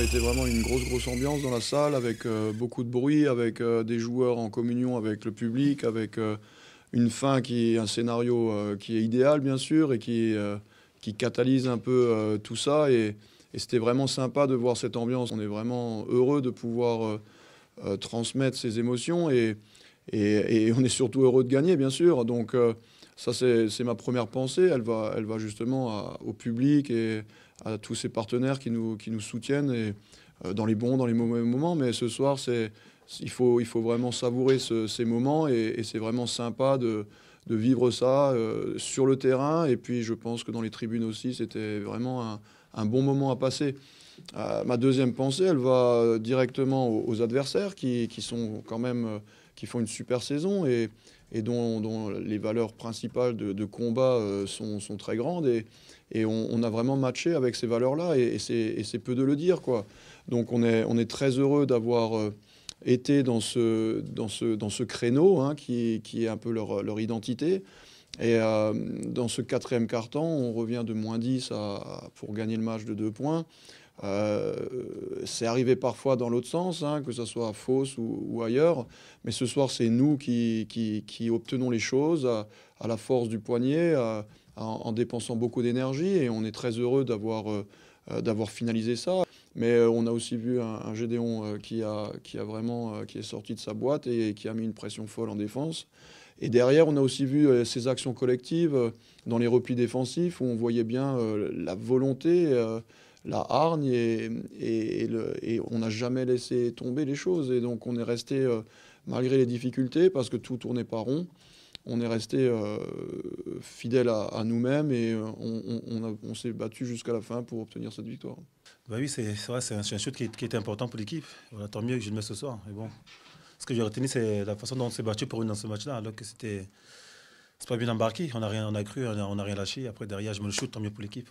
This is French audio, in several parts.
été vraiment une grosse ambiance dans la salle avec beaucoup de bruit, avec des joueurs en communion avec le public, avec une fin qui est un scénario qui est idéal bien sûr et qui catalyse un peu tout ça. Et c'était vraiment sympa de voir cette ambiance. On est vraiment heureux de pouvoir transmettre ces émotions et on est surtout heureux de gagner bien sûr. Donc ça c'est ma première pensée. Elle va justement au public et à tous ces partenaires qui nous soutiennent et, dans les bons, dans les mauvais moments. Mais ce soir, il faut vraiment savourer ces moments et c'est vraiment sympa de vivre ça sur le terrain. Et puis je pense que dans les tribunes aussi, c'était vraiment un bon moment à passer. Ma deuxième pensée, elle va directement aux adversaires qui sont quand même, qui font une super saison et dont les valeurs principales de combat sont très grandes. Et on a vraiment matché avec ces valeurs-là et c'est peu de le dire, quoi. Donc on est très heureux d'avoir été dans ce créneau hein, qui est un peu leur identité. Et dans ce quatrième quart-temps, on revient de -10 pour gagner le match de 2 points. C'est arrivé parfois dans l'autre sens, hein, que ce soit à Fos ou ailleurs. Mais ce soir, c'est nous qui obtenons les choses à la force du poignet, en dépensant beaucoup d'énergie. Et on est très heureux d'avoir finalisé ça. Mais on a aussi vu un Gédéon qui est sorti de sa boîte et qui a mis une pression folle en défense. Et derrière, on a aussi vu ces actions collectives dans les replis défensifs où on voyait bien la volonté, la hargne et on n'a jamais laissé tomber les choses. Et donc on est resté, malgré les difficultés, parce que tout tournait pas rond, on est resté fidèle à nous-mêmes et on s'est battu jusqu'à la fin pour obtenir cette victoire. Bah oui, c'est vrai, c'est un shoot qui était important pour l'équipe. Voilà, tant mieux que je le mets ce soir. Mais bon, ce que j'ai retenu, c'est la façon dont on s'est battu pour une dans ce match-là, alors que c'est pas bien embarqué. On a cru, on a rien lâché. Après, derrière, je me le shoot, tant mieux pour l'équipe.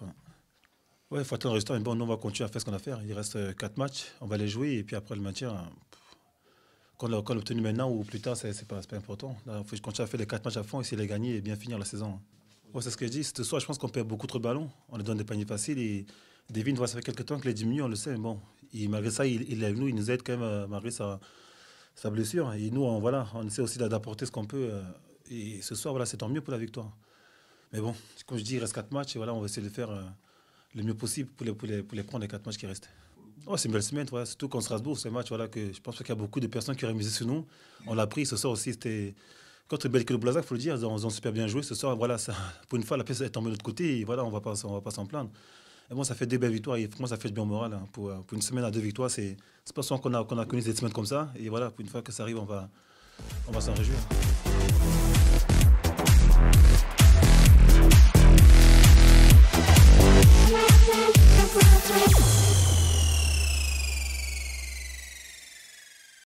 Ouais, il faut attendre le résultat. Mais bon, nous, on va continuer à faire ce qu'on a à faire. Il reste 4 matchs, on va les jouer. Et puis après, le maintien, qu'on l'a obtenu maintenant ou plus tard, c'est pas important. Il faut continuer à faire les 4 matchs à fond, essayer de les gagner et bien finir la saison. Ouais, c'est ce que je dis. Ce soir, je pense qu'on perd beaucoup trop de ballons. On les donne des paniers faciles. Et Devin, ça fait quelques temps qu'il est diminué, on le sait. Mais bon, malgré ça, il est avec nous, il nous aide quand même, malgré sa blessure. Et nous, on essaie aussi d'apporter ce qu'on peut. Et ce soir, voilà, c'est tant mieux pour la victoire. Mais bon, comme je dis, il reste 4 matchs et voilà, on va essayer de faire le mieux possible pour les prendre les 4 matchs qui restent. Oh, c'est une belle semaine, voilà, surtout contre Strasbourg, c'est un match voilà, que je pense qu'il y a beaucoup de personnes qui auraient misé sur nous. On l'a pris, ce soir aussi, c'était contre Belgrado Blazak, il faut le dire, ils ont super bien joué. Ce soir, voilà, ça, pour une fois, la pièce est tombée de l'autre côté et voilà, on va pas s'en plaindre. Et bon, ça fait des belles victoires et pour moi, ça fait du bien au moral. Hein. Pour une semaine à 2 victoires, c'est pas souvent qu'on a connu des semaines comme ça. Et voilà, pour une fois que ça arrive, on va s'en réjouir.